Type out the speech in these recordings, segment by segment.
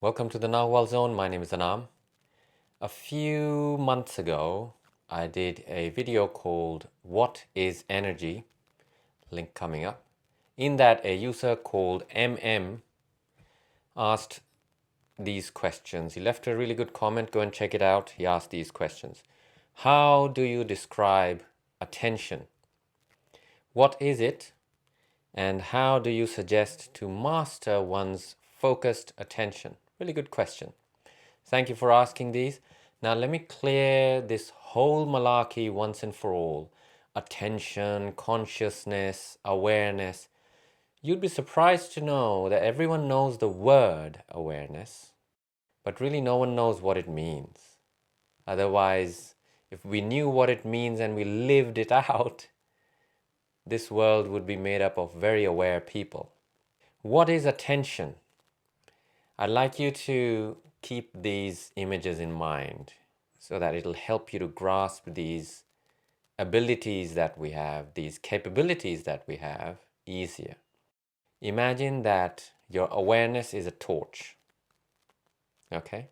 Welcome to the Nagual Zone. My name is Anaam. A few months ago, I did a video called What is Energy? Link coming up. In that, a user called MM asked these questions. He left a really good comment. Go and check it out. He asked these questions. How do you describe attention? What is it? And how do you suggest to master one's focused attention? Really good question. Thank you for asking these. Now let me clear this whole malarkey once and for all. Attention, consciousness, awareness. You'd be surprised to know that everyone knows the word awareness, but really no one knows what it means. Otherwise, if we knew what it means and we lived it out, this world would be made up of very aware people. What is attention? I'd like you to keep these images in mind so that it'll help you to grasp these abilities that we have, these capabilities that we have easier. Imagine that your awareness is a torch. Okay?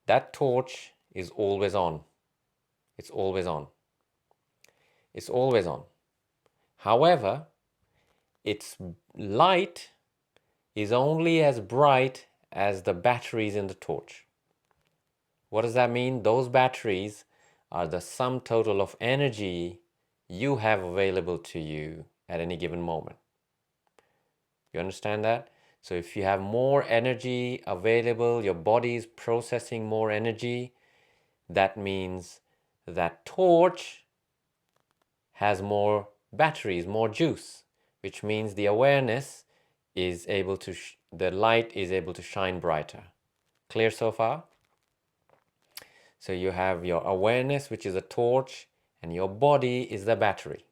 That torch is always on. It's always on. It's always on. However, its light is only as bright as the batteries in the torch. What does that mean? Those batteries are the sum total of energy you have available to you at any given moment. You understand that? So if you have more energy available, your body is processing more energy, that means that torch has more batteries, more juice, which means the awareness is able to, the light is able to shine brighter. Clear so far? So you have your awareness, which is a torch, and your body is the battery.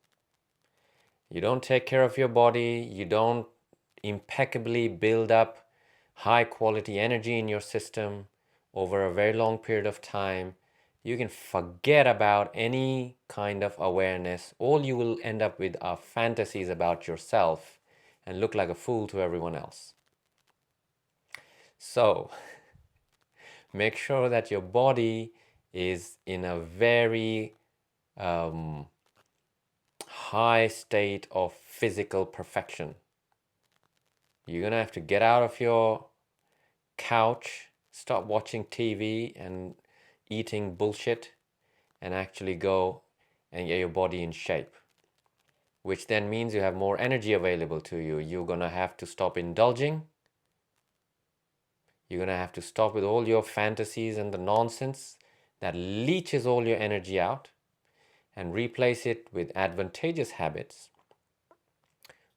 You don't take care of your body, you don't impeccably build up high quality energy in your system over a very long period of time, you can forget about any kind of awareness. All you will end up with are fantasies about yourself and look like a fool to everyone else. So make sure that your body is in a very high state of physical perfection. You're gonna have to get out of your couch, stop watching TV and eating bullshit, and actually go and get your body in shape, which then means you have more energy available to you. You're gonna have to stop indulging. You're gonna have to stop with all your fantasies and the nonsense that leaches all your energy out and replace it with advantageous habits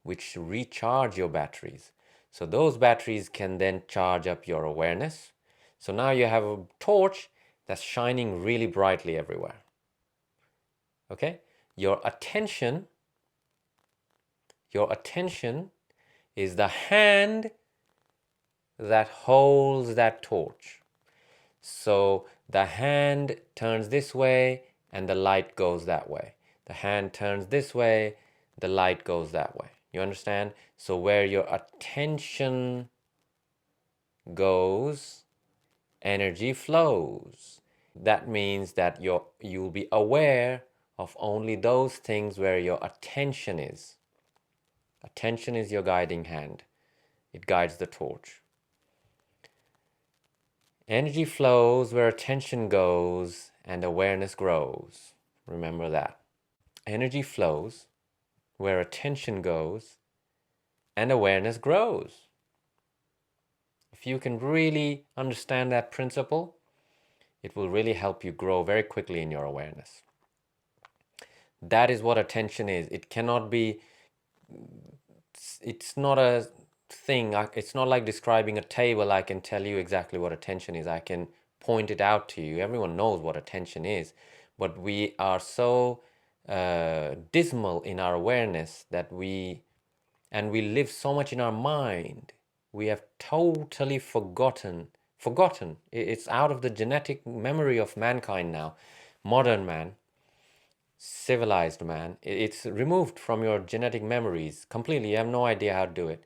which recharge your batteries. So those batteries can then charge up your awareness. So now you have a torch that's shining really brightly everywhere. Okay? Your attention is the hand that holds that torch. So the hand turns this way and the light goes that way. The hand turns this way, the light goes that way. You understand? So where your attention goes, energy flows. That means that you'll be aware of only those things where your attention is. Attention is your guiding hand. It guides the torch. Energy flows where attention goes and awareness grows. Remember that. Energy flows where attention goes and awareness grows. If you can really understand that principle, it will really help you grow very quickly in your awareness. That is what attention is. It cannot be, it's not a thing. It's not like describing a table. I can tell you exactly what attention is. I can point it out to you. Everyone knows what attention is, but we are so dismal in our awareness that we live so much in our mind. We have totally forgotten. It's out of the genetic memory of mankind now. Modern man, civilized man. It's removed from your genetic memories completely. You have no idea how to do it.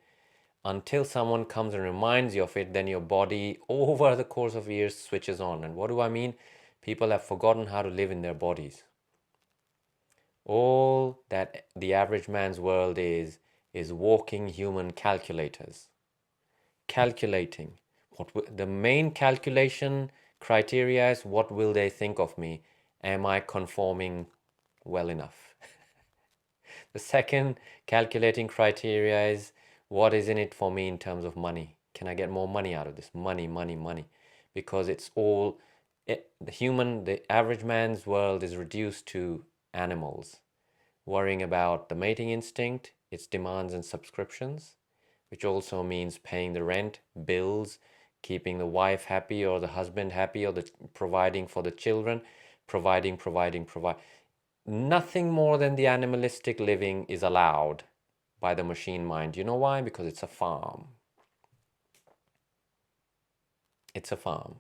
Until someone comes and reminds you of it, then your body over the course of years switches on. And what do I mean? People have forgotten how to live in their bodies. All that the average man's world is walking human calculators. Calculating. The main calculation criteria is, what will they think of me? Am I conforming well enough? The second calculating criteria is, what is in it for me in terms of money? Can I get more money out of this? Money, money, money. Because it's all, the average man's world is reduced to animals, worrying about the mating instinct, its demands and subscriptions, which also means paying the rent, bills, keeping the wife happy or the husband happy, or providing for the children, providing. Nothing more than the animalistic living is allowed by the machine mind. You know why? Because it's a farm. It's a farm.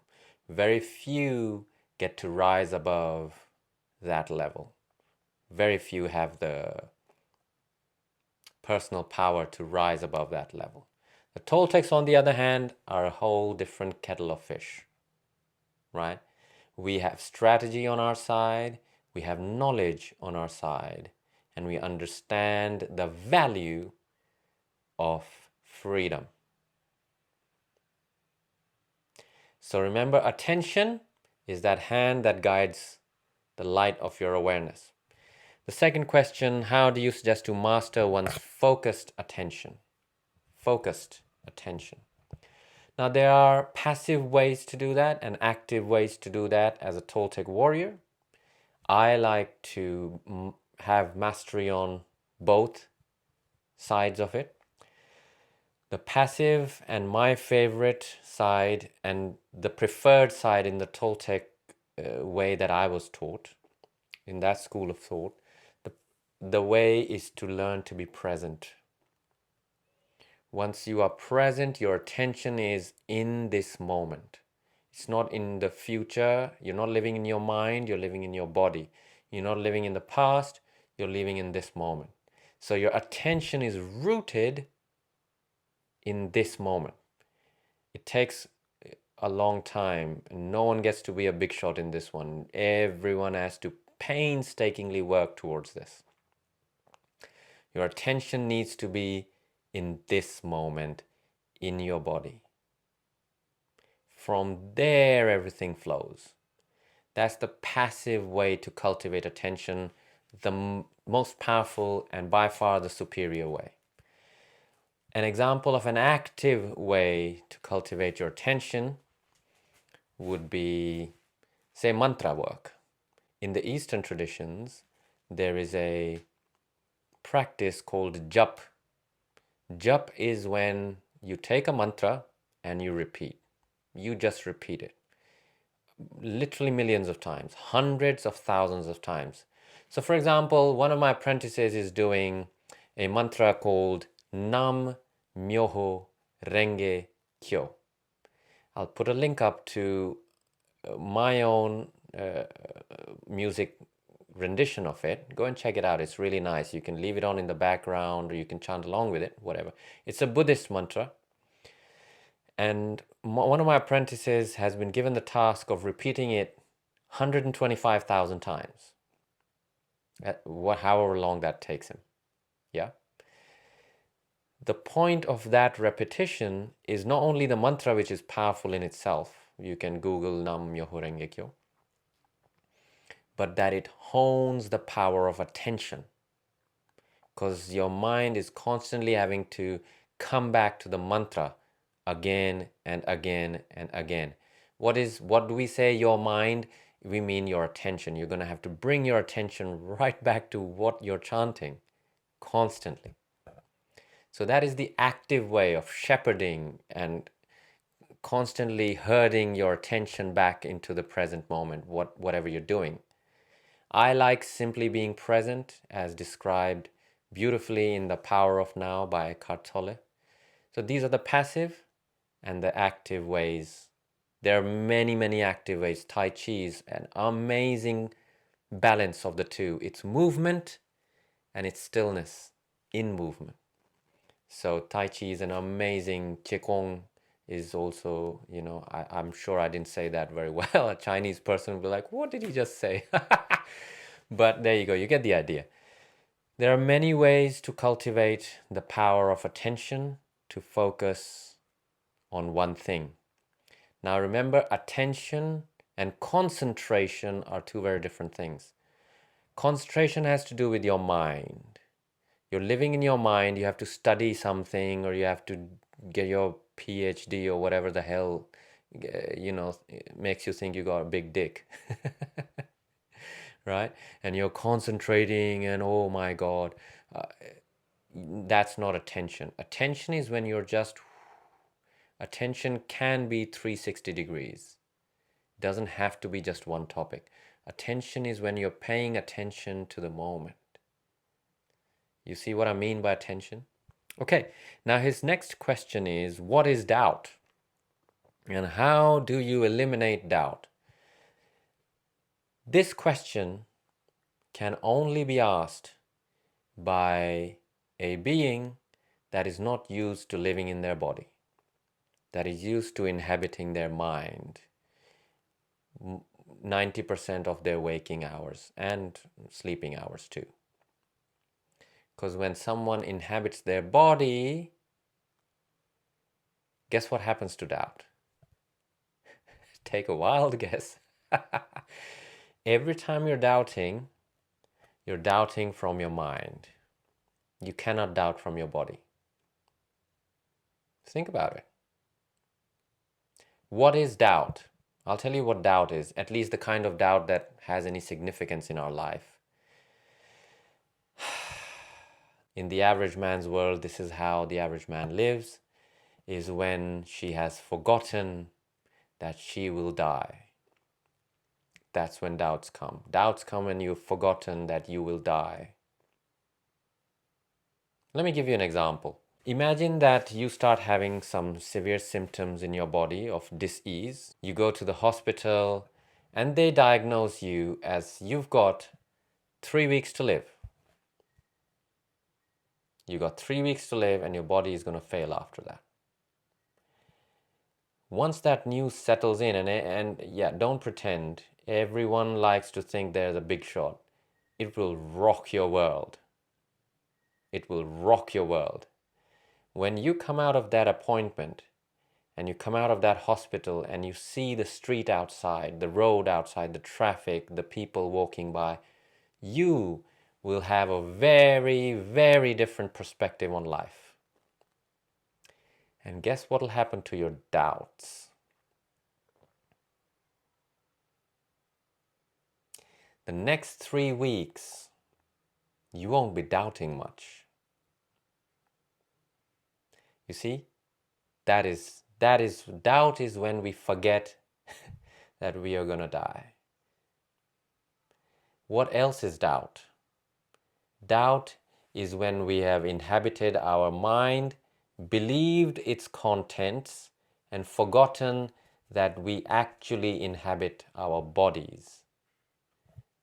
Very few get to rise above that level. Very few have the personal power to rise above that level. The Toltecs, on the other hand, are a whole different kettle of fish, right? We have strategy on our side, we have knowledge on our side, and we understand the value of freedom. So remember, attention is that hand that guides the light of your awareness. The second question, how do you suggest to master one's focused attention? Focused attention. Now, there are passive ways to do that and active ways to do that as a Toltec warrior. I like to have mastery on both sides of it. The passive and my favorite side, and the preferred side in the Toltec way that I was taught, in that school of thought, the way is to learn to be present. Once you are present, your attention is in this moment. It's not in the future. You're not living in your mind, you're living in your body. You're not living in the past, you're living in this moment. So your attention is rooted in this moment. It takes a long time. No one gets to be a big shot in this one. Everyone has to painstakingly work towards this. Your attention needs to be in this moment, in your body. From there, everything flows. That's the passive way to cultivate attention, the most powerful and by far the superior way. An example of an active way to cultivate your attention would be, say, mantra work. In the Eastern traditions, there is a practice called jap. Jap is when you take a mantra and you repeat. You just repeat it. Literally millions of times, hundreds of thousands of times. So for example, one of my apprentices is doing a mantra called Nam Myoho Renge Kyo. I'll put a link up to my own music rendition of it. Go and check it out. It's really nice. You can leave it on in the background or you can chant along with it, whatever. It's a Buddhist mantra. And one of my apprentices has been given the task of repeating it 125,000 times. However long that takes him. Yeah. The point of that repetition is not only the mantra, which is powerful in itself. You can Google Nam Myoho Renge Kyo. But that it hones the power of attention. Because your mind is constantly having to come back to the mantra again and again and again. What do we say, your mind? We mean your attention. You're going to have to bring your attention right back to what you're chanting constantly. So that is the active way of shepherding and constantly herding your attention back into the present moment, whatever you're doing. I like simply being present, as described beautifully in The Power of Now by Eckhart Tolle. So these are the passive and the active ways. There are many, many active ways. Tai Chi is an amazing balance of the two. It's movement and it's stillness in movement. So Tai Chi is an amazing, Qigong is also, I'm sure I didn't say that very well. A Chinese person will be like, what did he just say? But there you go, you get the idea. There are many ways to cultivate the power of attention to focus on one thing. Now remember, attention and concentration are two very different things. Concentration has to do with your mind. You're living in your mind, you have to study something, or you have to get your PhD or whatever the hell, makes you think you got a big dick. Right? And you're concentrating, and oh my God, that's not attention. Attention is when you're just, attention can be 360 degrees. It doesn't have to be just one topic. Attention is when you're paying attention to the moment. You see what I mean by attention? Okay, now his next question is, what is doubt? And how do you eliminate doubt? This question can only be asked by a being that is not used to living in their body, that is used to inhabiting their mind 90% of their waking hours and sleeping hours too. Because when someone inhabits their body, guess what happens to doubt? Take a wild guess. Every time you're doubting from your mind. You cannot doubt from your body. Think about it. What is doubt? I'll tell you what doubt is, at least the kind of doubt that has any significance in our life. In the average man's world, this is how the average man lives, is when she has forgotten that she will die. That's when doubts come. Doubts come when you've forgotten that you will die. Let me give you an example. Imagine that you start having some severe symptoms in your body of dis-ease. You go to the hospital and they diagnose you as you've got 3 weeks to live. You got 3 weeks to live and your body is going to fail after that. Once that news settles in, and yeah, don't pretend. Everyone likes to think they're the big shot. It will rock your world. It will rock your world. When you come out of that appointment and you come out of that hospital and you see the street outside, the road outside, the traffic, the people walking by, you will have a very, very different perspective on life. And guess what will happen to your doubts? The next 3 weeks, you won't be doubting much. You see, doubt is when we forget that we are going to die. What else is doubt? Doubt is when we have inhabited our mind, believed its contents, and forgotten that we actually inhabit our bodies.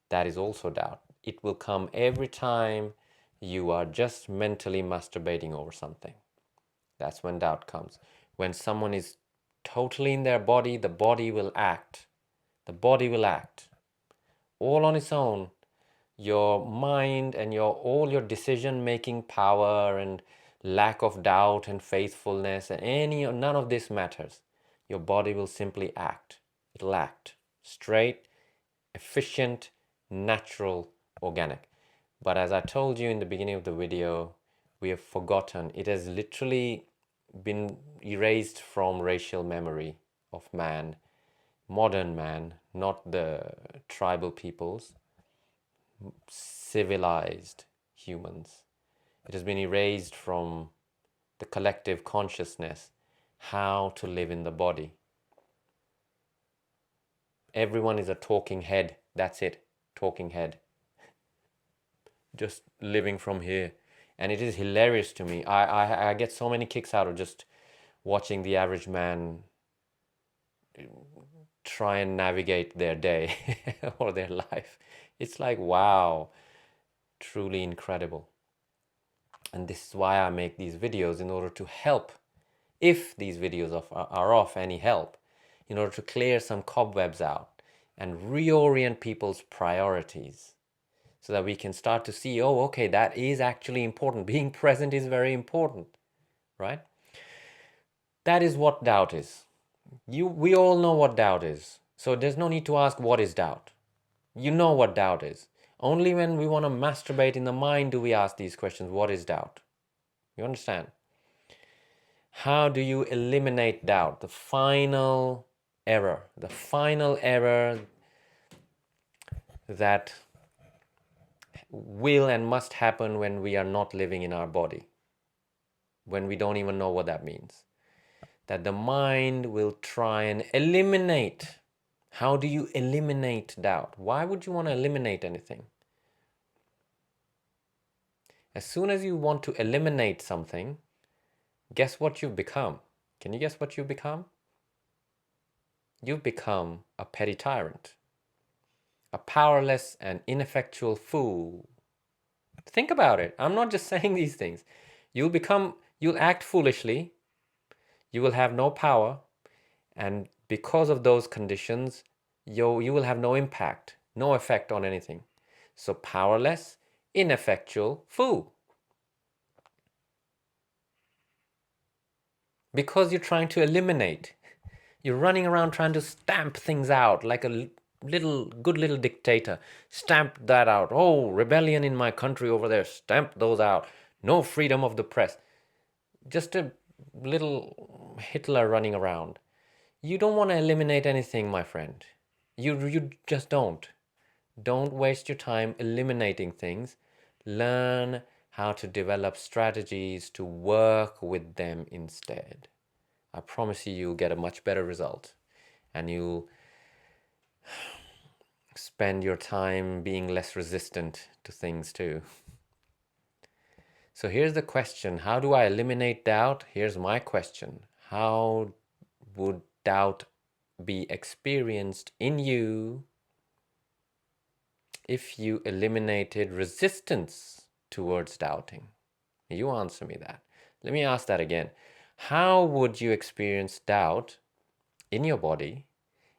That is also doubt. It will come every time you are just mentally masturbating over something. That's when doubt comes. When someone is totally in their body, the body will act. The body will act. All on its own. Your mind and all your decision-making power and lack of doubt and faithfulness and none of this matters. Your body will simply act. It'll act. Straight, efficient, natural, organic. But as I told you in the beginning of the video, we have forgotten. It has literally been erased from racial memory of man, modern man, not the tribal peoples, civilized humans. It has been erased from the collective consciousness how to live in the body. Everyone is a talking head. That's it, talking head. Just living from here. And it is hilarious to me. I get so many kicks out of just watching the average man try and navigate their day or their life. It's like, wow, truly incredible. And this is why I make these videos, in order to help, if these videos are of any help, in order to clear some cobwebs out and reorient people's priorities, so that we can start to see, oh, okay, that is actually important. Being present is very important, right? That is what doubt is. We all know what doubt is. So there's no need to ask, what is doubt? You know what doubt is. Only when we want to masturbate in the mind do we ask these questions, what is doubt? You understand? How do you eliminate doubt? The final error that will and must happen when we are not living in our body, when we don't even know what that means. That the mind will try and eliminate. How do you eliminate doubt? Why would you want to eliminate anything? As soon as you want to eliminate something, guess what you've become? Can you guess what you've become? You've become a petty tyrant, a powerless and ineffectual fool. Think about it. I'm not just saying these things. You'll act foolishly, you will have no power, and because of those conditions, you will have no impact, no effect on anything. So powerless, ineffectual fool. Because you're trying to eliminate. You're running around trying to stamp things out like a good little dictator. Stamp that out. Oh, rebellion in my country over there. Stamp those out. No freedom of the press. Just a little Hitler running around. You don't want to eliminate anything, my friend. You just don't. Don't waste your time eliminating things. Learn how to develop strategies to work with them instead. I promise you'll get a much better result, and you'll spend your time being less resistant to things too. So here's the question. How do I eliminate doubt? Here's my question. How would doubt be experienced in you if you eliminated resistance towards doubting? You answer me that. Let me ask that again. How would you experience doubt in your body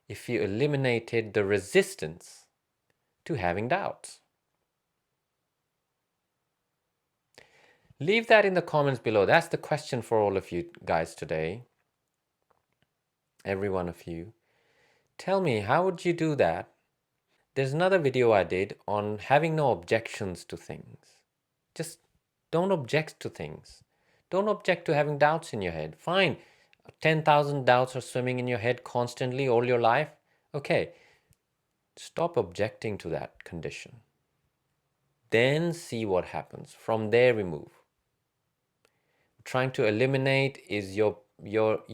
if you eliminated the resistance to having doubts? Leave that in the comments below. That's the question for all of you guys today. Every one of you. Tell me, how would you do that? There's another video I did on having no objections to things. Just don't object to things. Don't object to having doubts in your head. Fine, 10,000 doubts are swimming in your head constantly all your life. Okay, stop objecting to that condition. Then see what happens. From there we move. Trying to eliminate is you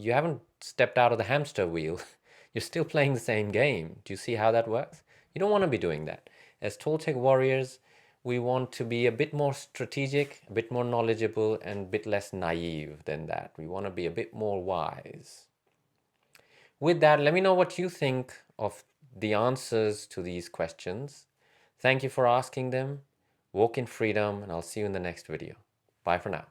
haven't stepped out of the hamster wheel. You're still playing the same game. Do you see how that works? You don't want to be doing that. As Toltec warriors, we want to be a bit more strategic, a bit more knowledgeable, and a bit less naive than that. We want to be a bit more wise. With that, let me know what you think of the answers to these questions. Thank you for asking them. Walk in freedom, and I'll see you in the next video. Bye for now.